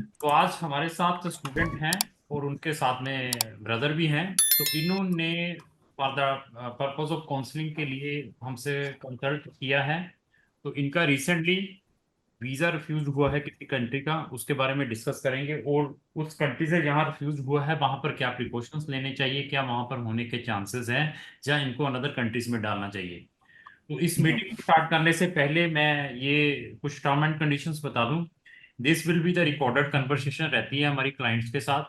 तो आज हमारे साथ स्टूडेंट हैं और उनके साथ में ब्रदर भी हैं। तो इन्होंने for the purpose of counselling के लिए हमसे कंसल्ट किया है। तो इनका रिसेंटली वीज़ा रिफ्यूज हुआ है किसी कंट्री का, उसके बारे में डिस्कस करेंगे। और उस कंट्री से जहाँ रिफ्यूज हुआ है वहाँ पर क्या प्रिकॉशंस लेने चाहिए, क्या वहाँ पर होने के चांसेस हैं, या इनको अनदर कंट्रीज में डालना चाहिए। तो इस मीटिंग को स्टार्ट करने से पहले मैं ये कुछ टर्म एंड कंडीशंस बता दूं। This will be the recorded conversation रहती है हमारी क्लाइंट्स के साथ।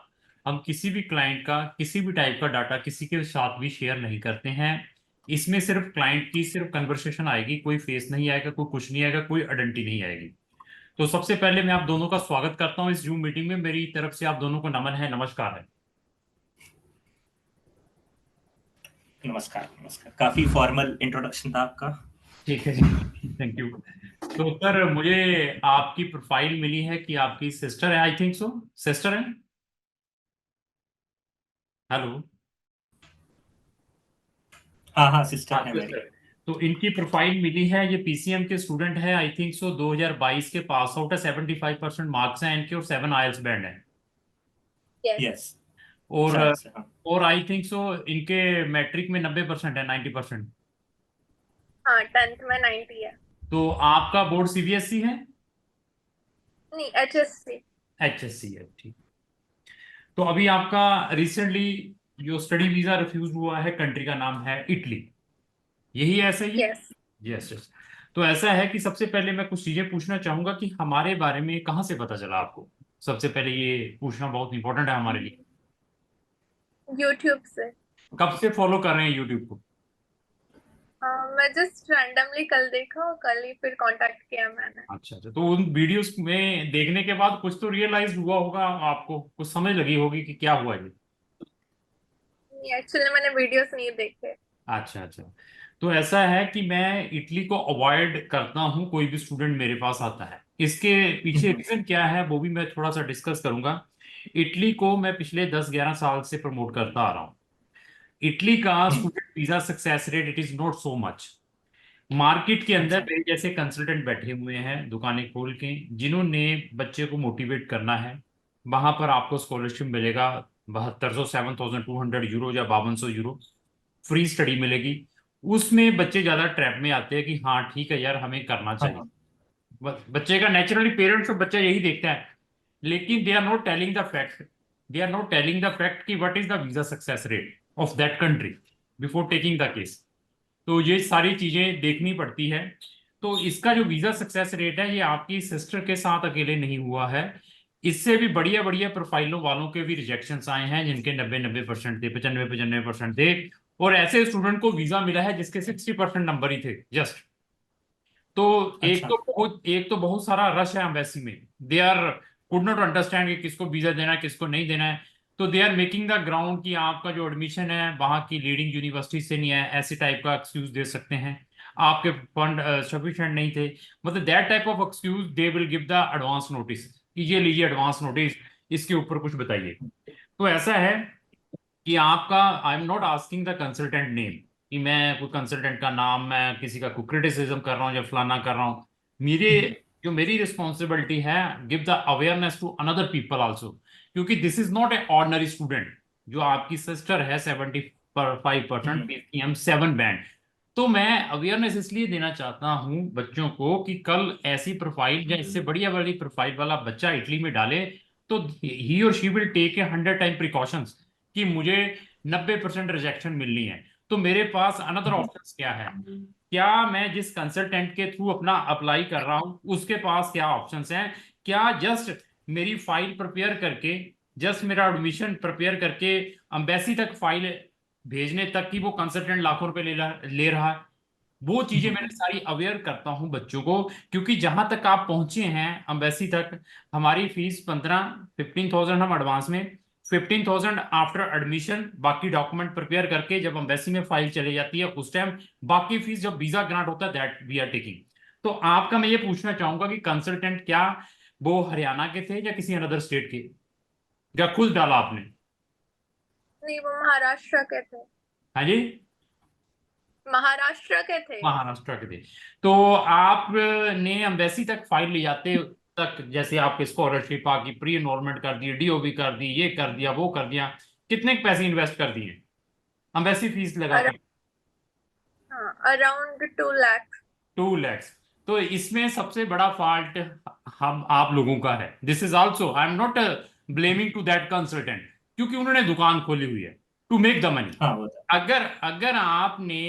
हम किसी भी क्लाइंट का किसी भी टाइप का डाटा किसी के साथ भी शेयर नहीं करते हैं। इसमें सिर्फ क्लाइंट की सिर्फ कन्वर्सेशन आएगी, कोई फेस नहीं आएगा, कोई कुछ नहीं आएगा, कोई आइडेंटिटी नहीं आएगी। तो सबसे पहले मैं आप दोनों का स्वागत करता हूँ इस जूम मीटिंग में। मेरी तरफ से आप दोनों को नमन है, नमस्कार है। नमस्कार नमस्कार। काफी फॉर्मल इंट्रोडक्शन था आपका। ठीक है जी, थैंक यू। तो सर, मुझे आपकी प्रोफाइल मिली है कि आपकी सिस्टर है, आई थिंक सो। सिस्टर है? हेलो। हाँ हाँ, सिस्टर हाँ, है मेरी। सिस्टर। तो इनकी प्रोफाइल मिली है, ये पीसीएम के स्टूडेंट है, आई थिंक सो 2022 के पास आउट है, 75% मार्क्स हैं इनके और 7 आईएलटीएस बैंड है। यस। यस, और शायद से हाँ। और आई थिंक सो इनके मैट्रिक में 90% है, 90%। हाँ, 10th में 90 है। तो आपका बोर्ड सीबीएसई है? नहीं, HSC। एचएससी है, ठीक। तो अभी आपका रिसेंटली जो स्टडी वीजा रिफ्यूज हुआ है, कंट्री का नाम है इटली, यही है, ऐसा ही है? यस। Yes yes. तो ऐसा है कि सबसे पहले मैं कुछ चीजें पूछना चाहूंगा कि हमारे बारे में कहाँ से पता चला आपको। सबसे पहले ये पूछना बहुत इंपॉर्टेंट है हमारे लिए। यूट्यूब से। कब से फॉलो कर रहे हैं यूट्यूब को? मैं जस्ट रैंडमली कल देखा और कल ही फिर कांटेक्ट किया मैंने। अच्छा अच्छा। तो उन वीडियोस में देखने के बाद कुछ तो रियलाइज हुआ होगा, आपको कुछ समझ लगी होगी कि क्या हुआ ये। एक्चुअली मैंने वीडियोस नहीं देखे। अच्छा अच्छा। तो ऐसा है कि मैं इटली को अवॉइड करता हूँ, कोई भी स्टूडेंट मेरे पास आता है। इसके पीछे रीजन क्या है वो भी मैं थोड़ा सा डिस्कस करूंगा। इटली को मैं पिछले 10-11 साल से प्रमोट करता आ रहा हूँ। इटली का student visa success rate it is not so much. Market के अंदर अच्छा। मेरे जैसे कंसल्टेंट बैठे हुए हैं दुकानें खोल के, जिन्होंने बच्चे को मोटिवेट करना है। वहां पर आपको स्कॉलरशिप मिलेगा 7200, 7200 यूरो या 5200 यूरो। फ्री स्टडी मिलेगी। उसमें बच्चे ज्यादा ट्रैप में आते हैं कि हाँ ठीक है यार, हमें करना चाहिए। हाँ। बच्चे का नेचुरली पेरेंट्स और बच्चा यही देखता है। लेकिन they are not telling the fact. They are not telling the fact कि what is the visa success rate of that country before taking the case. तो ये सारी चीजें देखनी पड़ती है। तो इसका जो वीजा सक्सेस रेट है, ये आपकी सिस्टर के साथ अकेले नहीं हुआ है। इससे भी बढ़िया बढ़िया प्रोफाइलों वालों के भी रिजेक्शंस आए हैं, जिनके 90-90% थे, 95-95% थे। और ऐसे स्टूडेंट को वीजा मिला है जिसके 60% नंबर ही थे जस्ट। तो अच्छा। एक तो बहुत सारा रश है एम्बेसी में। They are could not understand कि किसको वीजा देना है, किसको नहीं देना है। तो they are making the ground कि आपका जो एडमिशन है वहाँ की लीडिंग यूनिवर्सिटी से नहीं है, ऐसे टाइप का एक्सक्यूज दे सकते हैं। आपके फंड सफिशिएंट नहीं थे, मतलब that type of excuse they will give the advance notice कि ये लीजिए एडवांस नोटिस, इसके ऊपर कुछ बताइए। तो ऐसा है कि आपका, आई am not asking the consultant name कि मैं कोई कंसल्टेंट का नाम, मैं किसी का कोई क्रिटिसिज्म कर रहा हूँ या फलाना कर रहा हूँ। मेरे जो मेरी रिस्पॉन्सिबिलिटी है, give the awareness to another people also. क्योंकि this is not a ordinary student. जो आपकी सिस्टर है 75% पीसीएम 7 बैंड। तो मैं अवेयरनेस इसलिए देना चाहता हूँ बच्चों को कि कल ऐसी प्रोफाइल या इससे बढ़िया वाली प्रोफाइल वाला बच्चा इटली में डाले, तो ही और she will take a 100 time precautions कि मुझे 90% रिजेक्शन मिलनी है। तो मेरे पास अनदर ऑप्शंस क्या है, क्या मैं जिस कंसल्टेंट के थ्रू अपना अप्लाई कर रहा हूं उसके पास क्या ऑप्शंस हैं। क्या जस्ट मेरी फाइल प्रिपेयर करके, जस्ट मेरा एडमिशन प्रिपेयर करके एम्बेसी तक फाइल भेजने तक की वो कंसल्टेंट लाखों रुपए ले रहा है। वो चीजें मैंने सारी अवेयर करता हूं बच्चों को। क्योंकि जहां तक आप पहुंचे हैं अम्बेसी तक, हमारी फीस 15-15,000 हम एडवांस में, 15,000 आफ्टर एडमिशन, बाकी डॉक्यूमेंट प्रिपेयर करके जब अम्बेसी में फाइल चली जाती है उस टाइम, बाकी फीस जब वीजा ग्रांट होता है दैट वी आर टेकिंग। तो आपका मैं ये पूछना चाहूंगा कि कंसल्टेंट क्या वो हरियाणा के थे या किसी अनदर स्टेट के, या खुद डाला आपने? नहीं, वो महाराष्ट्र के थे। हाँ जी। महाराष्ट्र के थे। महाराष्ट्र के थे। तो आपने एम्बेसी तक फाइल ले जाते तक, जैसे आपके स्कॉलरशिप आकी, प्री एनरोलमेंट कर दी, डीओबी कर दी, ये कर दिया, वो कर दिया, कितने पैसे इन्वेस्ट कर दिए हम वैसी फीस लगा के? हाँ, अराउंड 2 लाख। 2 lakhs। तो इसमें सबसे बड़ा फॉल्ट हम आप लोगों का है। This is also, I am not blaming to that consultant, क्योंकि उन्होंने दुकान खोली हुई है टू मेक द मनी। हाँ वो तो। अगर अगर आपने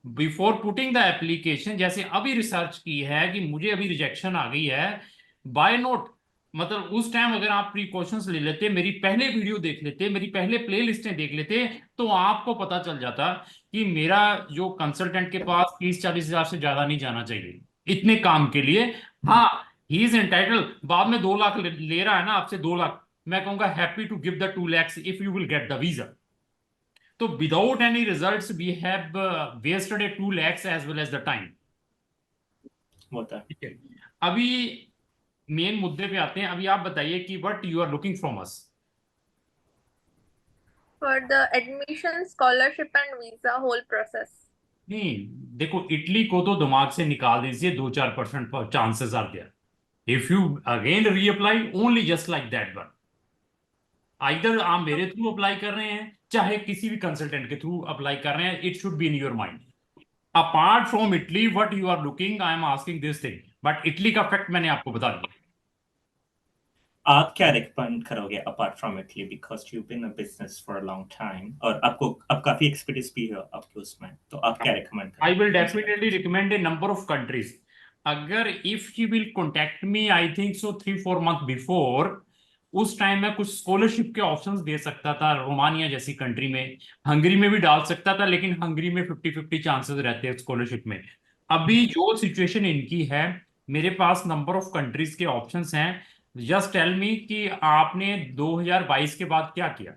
बिफोर पुटिंग द एप्लीकेशन, जैसे अभी रिसर्च की है कि मुझे अभी रिजेक्शन आ गई है, बाय नोट, मतलब उस टाइम अगर आप प्रिकॉशंस ले लेते, मेरी पहले वीडियो देख लेते, मेरी पहले प्ले लिस्टें देख लेते, तो आपको पता चल जाता कि मेरा जो कंसल्टेंट के पास 30-40 हजार से ज्यादा नहीं जाना चाहिए इतने काम के लिए। हाँ, ही इज एंटाइटल, बाद में 2 लाख ले रहा है ना आपसे, 2 लाख, मैं कहूंगा happy to give the 2 lakhs if you will get the visa. तो without any results we have wasted a 2 lakhs as well as the time. वो तो। ठीक है, अभी मेन मुद्दे पे आते हैं। अभी आप बताइए कि what you are looking from us. For the admission, scholarship and visa whole process. नहीं, देखो, इटली को तो दिमाग से निकाल दीजिए, 2-4% chances are there. If you again reapply only just like that one, either आप मेरे थ्रू अप्लाई कर रहे हैं चाहे किसी भी कंसल्टेंट के थ्रू अप्लाई कर रहे हैं, it should be in your mind. Apart from Italy what you are looking, I am asking this thing, but Italy का फैक्ट मैंने आपको बता दिया। आप क्या रिकमेंड करोगे apart from Italy, because you been in business for a long time और आपको अब काफी एक्सपीरियंस भी है आपके उसमें, तो आप क्या रिकमेंड I will करोगे? definitely recommend a number of countries. अगर if she will contact me, I think so 3-4 months before, उस टाइम में कुछ स्कॉलरशिप के ऑप्शंस दे सकता था रोमानिया जैसी कंट्री में, हंगरी में भी डाल सकता था, लेकिन हंगरी में 50-50 चांसेस रहते हैं स्कॉलरशिप में। अभी जो सिचुएशन इनकी है, मेरे पास नंबर ऑफ कंट्रीज के ऑप्शंस हैं। जस्ट टेल मी कि आपने 2022 के बाद क्या किया?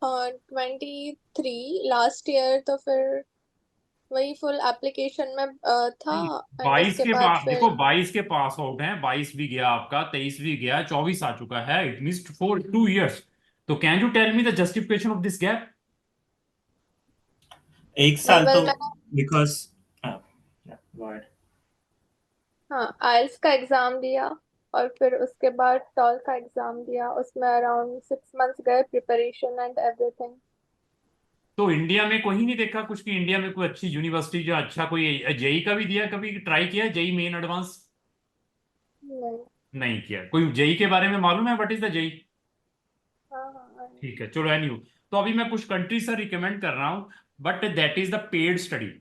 23 लास्ट ईयर, तो फिर वही फुल एप्लीकेशन में था। नहीं, एंड 22 उसके के बाद पास फिर देखो, 22 के पास आउट है, 22 भी गया आपका, 23 भी गया, 24 आ चुका है, इट मींस फॉर 2 years। तो can you tell me the justification of this gap? एक साल तो वेल मैंने बिकॉज हाँ आइल्स का एग्जाम दिया, और फिर उसके बाद टॉल का एग्जाम दिया। उसमें अराउंड 6 मंथ्स गए प्रिपरेशन एंड एवरीथिंग। तो इंडिया में कोई नहीं देखा कुछ कि इंडिया में कोई अच्छी यूनिवर्सिटी जो अच्छा, कोई जेई का भी दिया, कभी ट्राई किया जेई मेन एडवांस? नहीं। नहीं किया। कोई जेई के बारे में मालूम है, व्हाट इज द जेई? हाँ हाँ हाँ। ठीक है, चलो एनीयू। तो अभी मैं कुछ कंट्री से रिकमेंड कर रहा हूँ, but that is the paid study.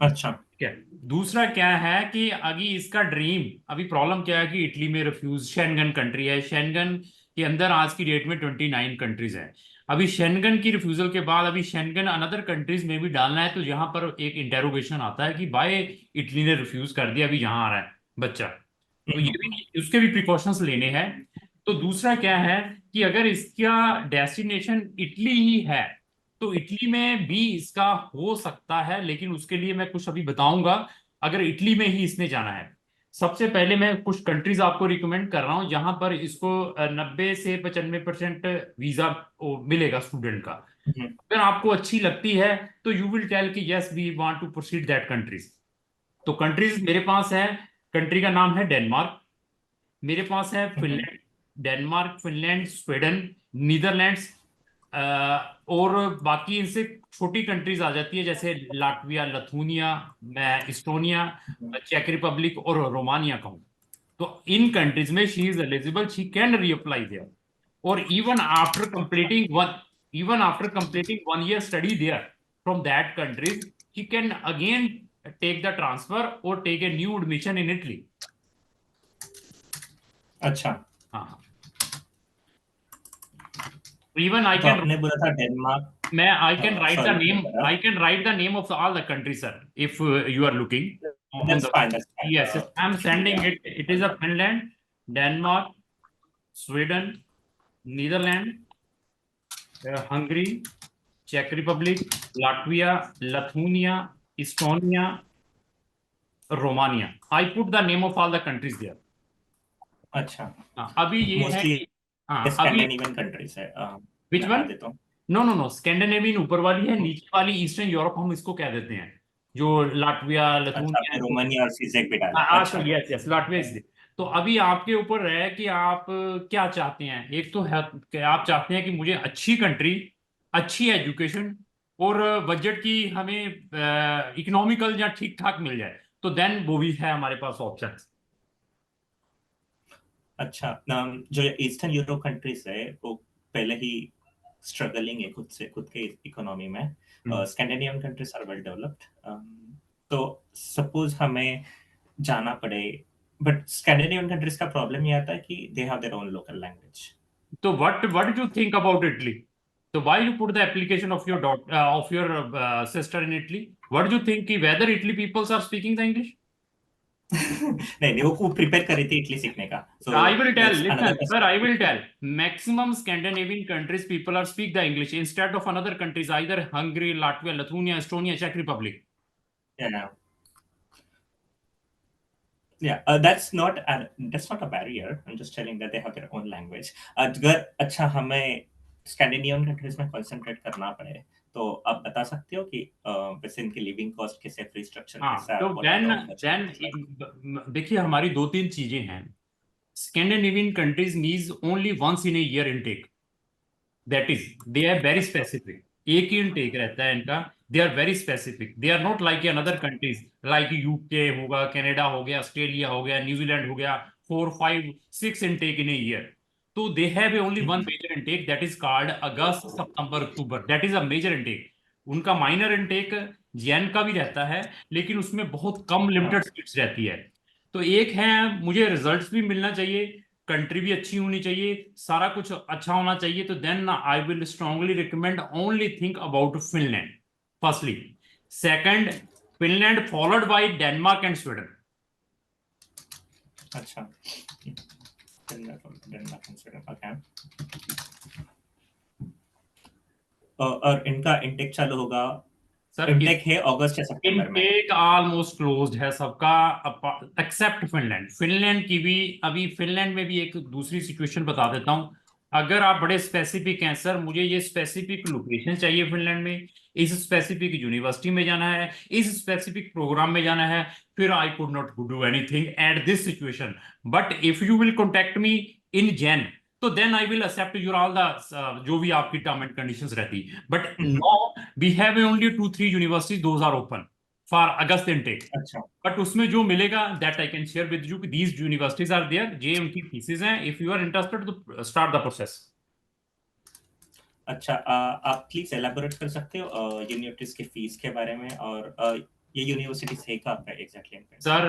अच्छा। ठीक है, दूसरा क्या है कि अभी इसका ड्रीम, अभी प्रॉब्लम क्या है कि इटली में रिफ्यूज, शेंगन कंट्री है, शेंगन के अंदर आज की डेट में 29 कंट्रीज हैं। अभी शेंगन की रिफ्यूजल के बाद अभी शेंगन अनदर कंट्रीज में भी डालना है, तो यहाँ पर एक इंटेरोगेशन आता है कि भाई इटली ने रिफ्यूज कर दिया, अभी यहाँ आ रहा है बच्चा, तो ये भी उसके भी प्रिकॉशंस लेने हैं। तो दूसरा क्या है कि अगर इसका डेस्टिनेशन इटली ही है, तो इटली में भी इसका हो सकता है, लेकिन उसके लिए मैं कुछ अभी बताऊंगा। अगर इटली में ही इसने जाना है, सबसे पहले मैं कुछ कंट्रीज आपको रिकमेंड कर रहा हूं जहां पर इसको 90 से 95% वीजा मिलेगा स्टूडेंट का। अगर आपको अच्छी लगती है तो यू विल टेल कि yes we want to proceed that countries. तो कंट्रीज मेरे पास है, कंट्री का नाम है डेनमार्क, मेरे पास है Finland, Denmark, Finland, Sweden, Netherlands, और बाकी इनसे छोटी कंट्रीज आ जाती है जैसे लाटविया, लथूनिया, इस्टोनिया, चेक रिपब्लिक और रोमानिया कहूँ। तो इन कंट्रीज में she is eligible, she can reapply there, और even after completing 1 year study there from that countries, she can again take the transfer or take a new admission in Italy। अच्छा। हाँ, even I तो can, आपने बोला था Denmark. मैं I can write the sorry name, दोबारा। I can write the name of all the country sir, if you are looking on that's the, fine, that's yes I am sending it, it is a Finland, Denmark, Sweden, Netherland, Hungary, चेक Republic, Latvia, Lithuania, Estonia, Romania. I put the name of all the countries there. अच्छा। अभी ये है mostly कि हाँ अभी, Scandinavian countries है। विच मैं वन? बता देता हूँ। नो नो नो, स्कैंडिनेवियन ऊपर वाली है, नीचे वाली ईस्टर्न यूरोप हम इसको कह देते हैं। जो लाटविया, अच्छा, लिथुआनिया, आपने रोमानिया और सीजेक भी डाला, सो अच्छा। Yes yes Latvia is. तो अभी आपके ऊपर है कि आप क्या चाहते हैं। एक तो है कि आप चाहते हैं कि मुझे अच्छी कंट्री, अच्छी एजुकेशन और बजट की हमें इकोनॉमिकल या ठीक ठाक मिल जाए, तो देन वो भी है हमारे पास ऑप्शन। अच्छा, जो ईस्टर्न यूरोप कंट्रीज है वो पहले ही स्ट्रगलिंग है खुद के इकोनॉमी में। Scandinavian countries are well developed. तो सपोज हमें जाना पड़े, बट स्कैंडिनेवियन कंट्रीज का प्रॉब्लम ये आता है कि they have their own local language. तो what you think about Italy? So why you put the application of your daughter of your sister in Italy? What do you think कि whether Italy peoples are speaking the English? नहीं नहीं, वो prepare कर रही थी Italy सीखने का, सो I will tell. That's another Listen, sir. I will perspective. tell. Maximum Scandinavian countries people are speak the English instead of another countries either Hungary, Latvia, Lithuania, Estonia, Czech Republic. Yeah, that's not a barrier. I'm just telling that they have their own language. अगर अच्छा हमें Scandinavian countries में concentrate करना पड़े, तो आप बता सकते हो कि वैसे इनकी लिविंग कॉस्ट कैसे, फ्री स्ट्रक्चर हाँ, कैसा, तो what are the then opportunities like? देखिए हमारी दो तीन चीजें हैं। Scandinavian countries needs only once in a year intake, that is they are very specific. एक ही इनटेक रहता है इनका। They are very specific, they are not like another countries like UK होगा, कनाडा हो गया, ऑस्ट्रेलिया हो गया, न्यूजीलैंड हो गया, 4 5 6 इनटेक इन ए ईयर। तो they have only one major intake that is called August September October, that is a major intake. उनका minor intake Jan का भी रहता है, लेकिन उसमें बहुत कम लिमिटेड सीट्स रहती है। तो एक है, मुझे रिजल्ट्स भी मिलना चाहिए, कंट्री भी अच्छी होनी चाहिए, सारा कुछ अच्छा होना चाहिए, तो then I will strongly recommend only think about Finland firstly. Second, Finland followed by Denmark and Sweden. अच्छा, डेनमार्क एंड स्वीडन, ओके। और इनका इनटेक चालू होगा, सर इनटेक है अगस्त या सितंबर में? इनटेक ऑलमोस्ट क्लोज्ड है सबका, एक्सेप्ट फिनलैंड। फिनलैंड की भी अभी, फिनलैंड में भी एक दूसरी सिचुएशन बता देता हूँ। अगर आप बड़े स्पेसिफिक हैं, सर मुझे ये स्पेसिफिक लोकेशन चाहिए फिनलैंड में, इस स्पेसिफिक यूनिवर्सिटी में जाना है, इस स्पेसिफिक प्रोग्राम में जाना है, फिर I could not do anything at this situation. But if you will contact me in Jan, तो then I will accept your all the जो भी आपकी टर्म एंड कंडीशंस रहती। But no, we have only 2 3 universities, those are open for August intake. अच्छा But उसमें जो मिलेगा that I can share with you कि these universities are there, ये उनकी thesis हैं, if you are interested तो start the process. अच्छा, आप प्लीज एलाबोरेट कर सकते हो यूनिवर्सिटीज की फीस के बारे में, और ये यूनिवर्सिटी है कहाँ पे exactly? Sir,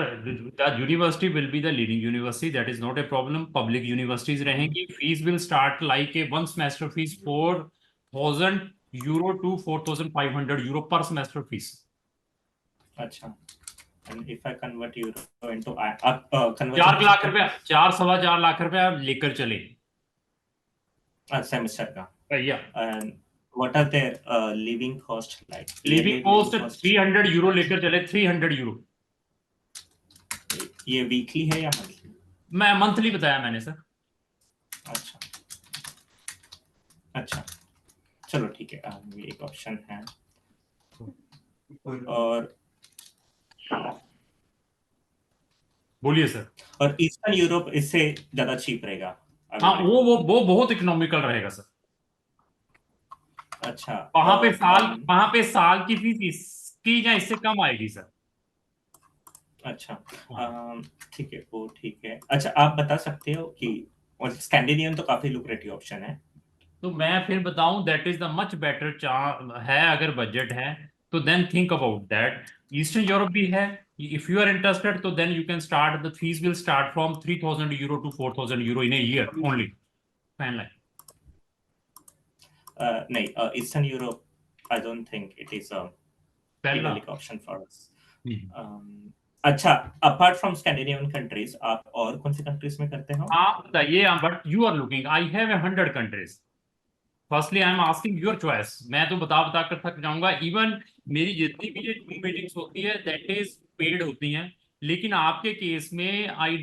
the university will be the leading university, that is not a problem. Public universities रहेंगी, fees will start like a one semester fees 4,000 euro to 4,500 euro per semester fees. अच्छा, and if I convert euro into आप conversion 4 कर लाख सकते रुपया, 4 सवा 4 लाख रुपया लेकर चले हैं सेमेस्टर का? भैया। and what are their living cost like, living yearly living cost cost? 300 euro लेकर चले, 300 यूरो। ये वीकली है या मंथली? मैं मंथली बताया मैंने सर। अच्छा अच्छा, चलो ठीक है, ये एक ऑप्शन है। और बोलिए सर। और ईस्टर्न यूरोप इससे ज्यादा चीप रहेगा हाँ, अगर वो बहुत इकोनॉमिकल रहेगा सर। अच्छा, वहां पे और वहां पे साल की फीस इसकी या इससे कम आएगी सर। अच्छा, हाँ। ठीक है, वो ठीक है। अच्छा, आप बता सकते हो कि, और स्कैंडिनेवियन तो काफी लुक्रेटिव ऑप्शन है। तो मैं फिर बताऊं, that is the much better है अगर बजट है, तो then think about that. Eastern Europe भी है, इफ यू आर इंटरेस्टेड तो then you can start, the fees will start from 3,000 euro to 4,000 euro in a year only. Fine line. नहीं, eastern Europe I don't think it is a पहला। Realistic option for us. अच्छा, apart from Scandinavian countries आप और कौन सी countries में करते हो? आप बताइए, but you are looking, I have 100 countries. Firstly I am asking your choice. मैं तो बता बता कर थक जाऊंगा। इवन मेरी जितनी भी ये जूम मीटिंग्स होती है दैट इज पेड होती हैं, लेकिन आपके केस में आई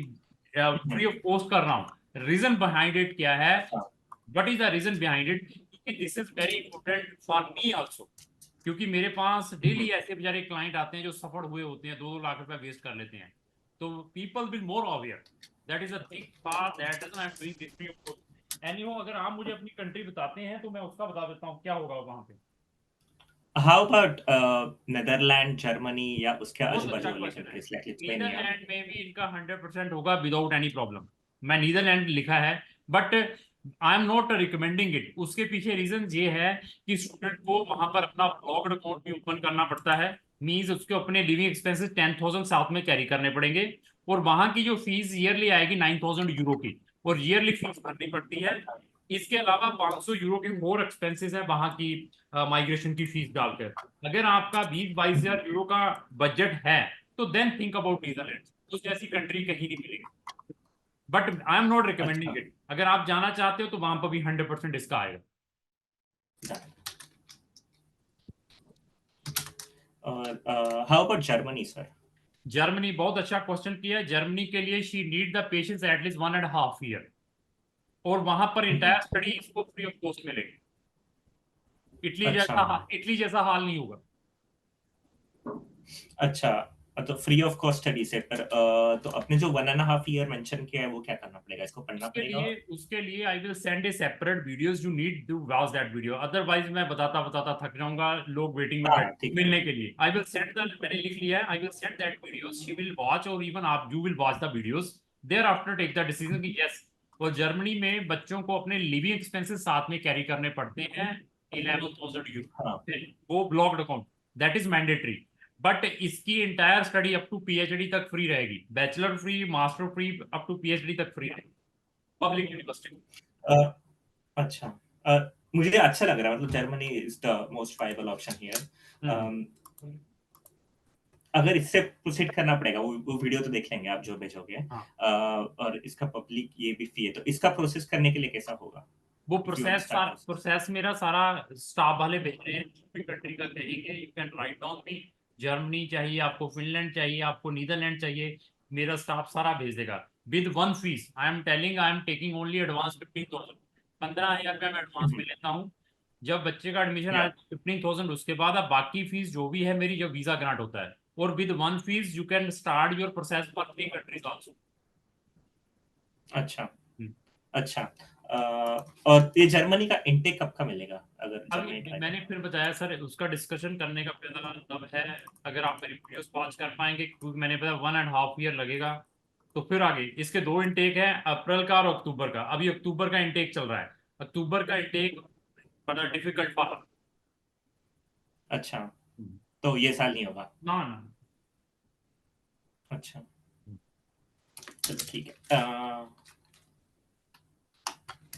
फ्री ऑफ कॉस्ट कर रहा हूँ। रीजन बिहाइंड इट क्या है? अच्छा what is the reason behind it? क्योंकि this is very important for me also. क्योंकि मेरे पास डेली ऐसे बेचारे क्लाइंट आते हैं जो सफर हुए होते हैं, 2-2 लाख रुपए वेस्ट कर लेते हैं। तो people will more aware, that is a thing part that is I am doing this for you. Anyhow, अगर आप मुझे अपनी कंट्री बताते हैं तो मैं उसका बता देता हूँ क्या होगा वहां पे। हाउ अबाउट नेदरलैंड, जर्मनी या उसके बहुत आजू-बाजू अच्छा वाली क्वेश्चन है। Countries like Lithuania? नीदरलैंड में भी इनका 100% होगा विदाउट एनी प्रॉब्लम। मैं नीदरलैंड लिखा है, but I am not recommending it. उसके पीछे रीजन ये है कि स्टूडेंट को वहां पर अपना ब्लॉग्ड अकाउंट भी ओपन करना पड़ता है। मींस उसके अपने लिविंग एक्सपेंसेस 10,000 साथ में कैरी करने पड़ेंगे, और वहां की जो फीस ईयरली आएगी 9,000 यूरो की, और ईयरली फीस भरनी पड़ती है। इसके अलावा 500 यूरो के और एक्सपेंसेस है वहां की माइग्रेशन की फीस डालकर। अगर आपका 20-22 हजार यूरो का बजट है तो देन थिंक अबाउट नीदरलैंड। उस जैसी कंट्री कहीं नहीं मिलेगी, but I am not recommending अच्छा, इट। अगर आप जाना चाहते हो तो वहां पर भी 100% इसका आएगा। और how about Germany sir? Germany, बहुत अच्छा क्वेश्चन किया है। जर्मनी के लिए she need the patience at least 1.5 year, और वहां पर इंटायर स्टडी इसको फ्री ऑफ कॉस्ट मिलेगी। अच्छा, इटली जैसा हाल नहीं होगा। अच्छा, तो फ्री ऑफ कॉस्ट स्टडी से पर तो अपने जो 1.5 ईयर मेंशन किया है वो क्या करना पड़ेगा? इसको पढ़ना पड़ेगा? उसके लिए I will send a separate videos, you need to watch that video, otherwise मैं बताता बताता थक जाऊंगा, लोग वेटिंग में हाँ, बैठ ठीक है। मिलने के लिए। आई विल सेंड द, मैंने लिख लिया है, I will send that videos, she will watch, और इवन आप you will watch the videos, there after take the decision कि यस। और जर्मनी में बच्चों को अपने लिविंग एक्सपेंसेस साथ में कैरी करने पड़ते हैं, 11,000 हाँ, यूरो, वो blocked account, that is mandatory. But इसकी entire study up to PhD तक फ्री रहेगी, bachelor free, master free, up to PhD तक फ्री रहेगी, पब्लिक यूनिवर्सिटी। अ, अच्छा, अ, मुझे अच्छा लग रहा है, मतलब Germany is the most viable option here. अगर इससे प्रोसीड करना पड़ेगा, वो वीडियो तो देख लेंगे आप जो भेजोगे। हाँ, और इसका पब्लिक ये भी फी है, तो इसका प्रोसेस करने के लिए कैसा होगा? वो If you want to start process. Process मेरा सारा स्टाफ वाले भेज रहे हैं, जो भी कंट्री का कहेंगे you can write down me. Germany चाहिए आपको, फिनलैंड चाहिए आपको, नीदरलैंड चाहिए, मेरा स्टाफ सारा भेज देगा with one fees. I am telling, I am taking only advance 15,000, 15,000 रुपया मैं एडवांस में लेता हूँ। जब बच्चे का एडमिशन आए Yeah, 15,000, उसके बाद अब बाकी फीस जो भी है मेरी, जब वीजा ग्रांट होता है, और with one fees you can start your process for 3 countries also. अच्छा, अच्छा। और ये जर्मनी का इंटेक कब का मिलेगा अगर जर्मनी अभी ट्राई मैंने करना? फिर बताया सर, उसका डिस्कशन करने का पहला तब है, अगर आप मेरी वीडियोस वॉच कर पाएंगे, क्योंकि मैंने बताया 1.5 ईयर लगेगा। तो फिर आगे इसके दो इंटेक है, अप्रैल का और अक्टूबर का। अभी अक्टूबर का इंटेक चल रहा है, अक्टूबर का इंटेक बड़ा डिफिकल्ट पा। अच्छा, तो ये साल नहीं होगा? ना ना। अच्छा, चलो ठीक है।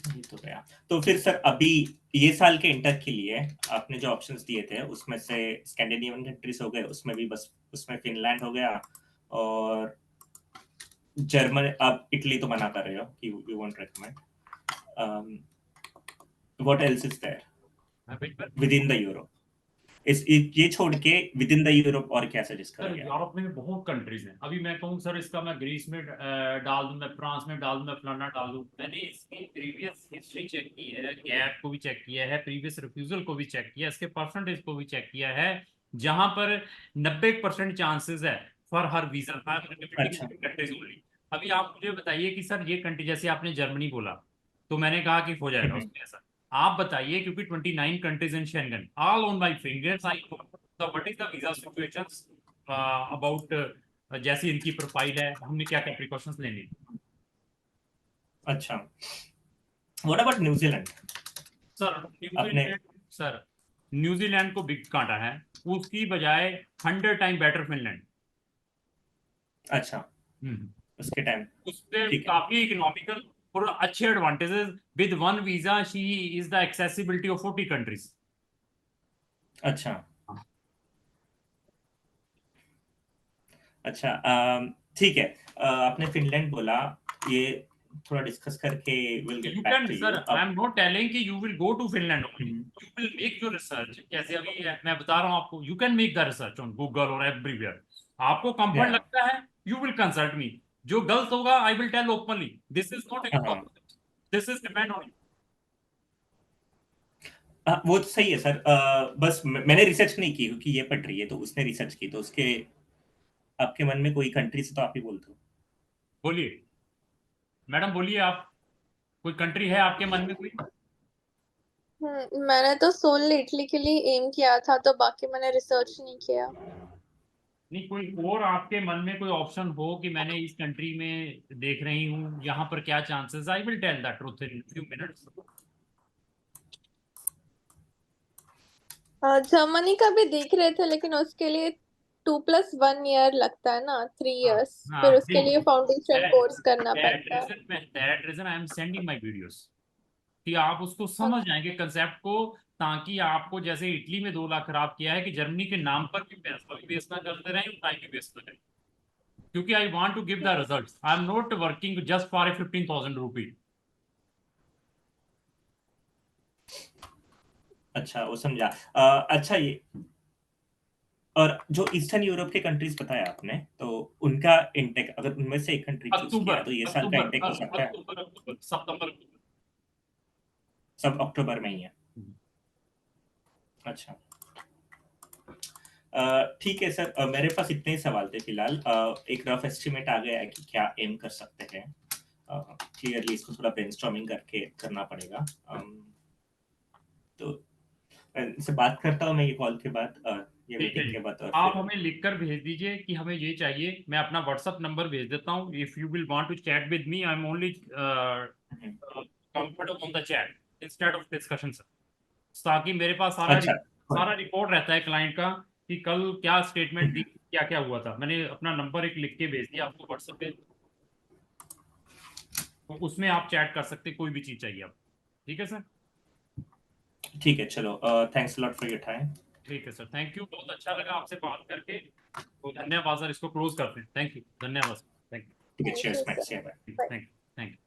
ये तो गया। तो फिर सर अभी ये साल के इंटर के लिए आपने जो ऑप्शंस दिए थे उसमें से स्कैंडिनेवियन कंट्रीज हो गए, उसमें भी बस उसमें फिनलैंड हो गया, और जर्मनी, आप इटली तो मना कर रहे हो कि you won't recommend. What else is there within the Europe? ये छोड़ के विद इन द यूरोप और क्या सजेस्ट सर करोगे आप? यूरोप में बहुत कंट्रीज हैं। अभी मैं कहूँ सर, इसका मैं ग्रीस में डाल दूं, मैं फ्रांस में डाल दूं, मैं फलाना डाल दूं। मैंने इसकी प्रीवियस हिस्ट्री चेक की है, गैप को भी चेक किया है, प्रीवियस रिफ्यूजल को भी चेक किया है, इसके परसेंटेज को भी चेक किया है, जहां पर 90% चांसेस है फॉर हर वीजा। अच्छा, कंट्रीज ओनली। अभी आप मुझे बताइए कि सर ये कंट्री, जैसे आपने जर्मनी बोला, तो मैंने कहा कि हो जाएगा उसमें ऐसा। आप बताइए, क्योंकि 29 countries in Schengen all on my fingers I, तो what is the visa situations about, जैसी इनकी प्रोफाइल है, हमने क्या क्या प्रिकॉशंस लेने। अच्छा। What about New Zealand? सर आपने न्यूजीलैंड, सर न्यूजीलैंड को बिग काटा है, उसकी बजाय 100 टाइम बेटर फिनलैंड। अच्छा, उसके टाइम उससे ठीक है। काफी इकोनॉमिकल और अच्छे advantages. With one visa she is the accessibility of 40 countries. अच्छा, अच्छा, ठीक है। आपने फिनलैंड बोला, ये थोड़ा डिस्कस करके will get you back can to sir, you I अब। एम नॉट टेलिंग कि you will go to Finland only, you will make your research. कैसे अभी मैं बता रहा हूँ आपको, you can make the research on Google और एवरीवेयर। आपको कंफर्ट या, लगता है, यू विल कंसल्ट मी। जो गलत होगा I will tell openly, this is not, हाँ, दिस इज डिपेंड ऑन। वो तो सही है सर। बस मैंने रिसर्च नहीं की क्योंकि ये पढ़ रही है तो उसने रिसर्च की, तो उसके आपके मन में कोई कंट्री से तो आप ही बोल दो। बोलिए मैडम, बोलिए आप, कोई कंट्री है आपके मन में कोई? मैंने तो सोल इटली के लिए एम किया था, तो बाकी मैंने रिसर्च नहीं किया। नहीं, कोई और आपके मन में कोई ऑप्शन हो कि मैंने इस कंट्री में देख रही हूँ, यहाँ पर क्या chances, I will tell the truth in few minutes. Germany का भी देख रहे थे, लेकिन उसके लिए 2+1 ईयर लगता है ना, 3 इयर्स, हाँ, फिर उसके लिए फाउंडेशन कोर्स करना पड़ता है। That reason I am sending my videos, कि आप उसको समझ जाएंगे कंसेप्ट को, ताकि आपको जैसे इटली में 2 लाख खराब किया है कि जर्मनी के नाम पर भी पैसा भी वेस्ट ना करते रहें, टाइम भी वेस्ट ना करें, क्योंकि I want to give the results, I am not working just for 15,000 rupee. अच्छा, वो समझा। अच्छा, ये और जो ईस्टर्न यूरोप के कंट्रीज बताया आपने, तो उनका इंटेक अगर उनमें से एक कंट्री चूज किया अक्टूबर है तो ये साल का अक्टूबर इंटेक हो सकता है? अक्टूबर अक्टूबर सितंबर अक्टूबर। सब अक्टूबर में ही है? अच्छा, ठीक है सर। मेरे पास इतने ही सवाल थे फिलहाल। एक रफ एस्टिमेट आ गया है कि क्या एम कर सकते हैं। क्लियरली इसको थोड़ा ब्रेनस्टॉर्मिंग करके करना पड़ेगा। तो इनसे बात करता हूँ मैं ये कॉल के बाद, ये ठीक है मीटिंग जी, के बाद, और आप फिर हमें लिखकर भेज दीजिए कि हमें ये चाहिए, मैं अपना व्हाट्सअप नंबर भेज देता हूँ, if you will want to chat with me, I am only comfortable on the chat instead of discussion sir, ताकि मेरे पास अच्छा, सारा रिकॉर्ड रहता है क्लाइंट का, कि कल क्या स्टेटमेंट दी, क्या क्या हुआ था। मैंने अपना नंबर एक लिख के भेज दिया आपको व्हाट्सएप पे, तो उसमें आप चैट कर सकते, कोई भी चीज चाहिए आप। ठीक है सर? ठीक है, चलो। Thanks lot for your time. ठीक है सर, थैंक यू, बहुत अच्छा लगा आपसे बात करके, तो धन्यवाद सर, इसको क्लोज करते हैं, थैंक यू, धन्यवाद सर, थैंक ठीक है, thank cheers you max, sir. You, bye. Thank you, thank you.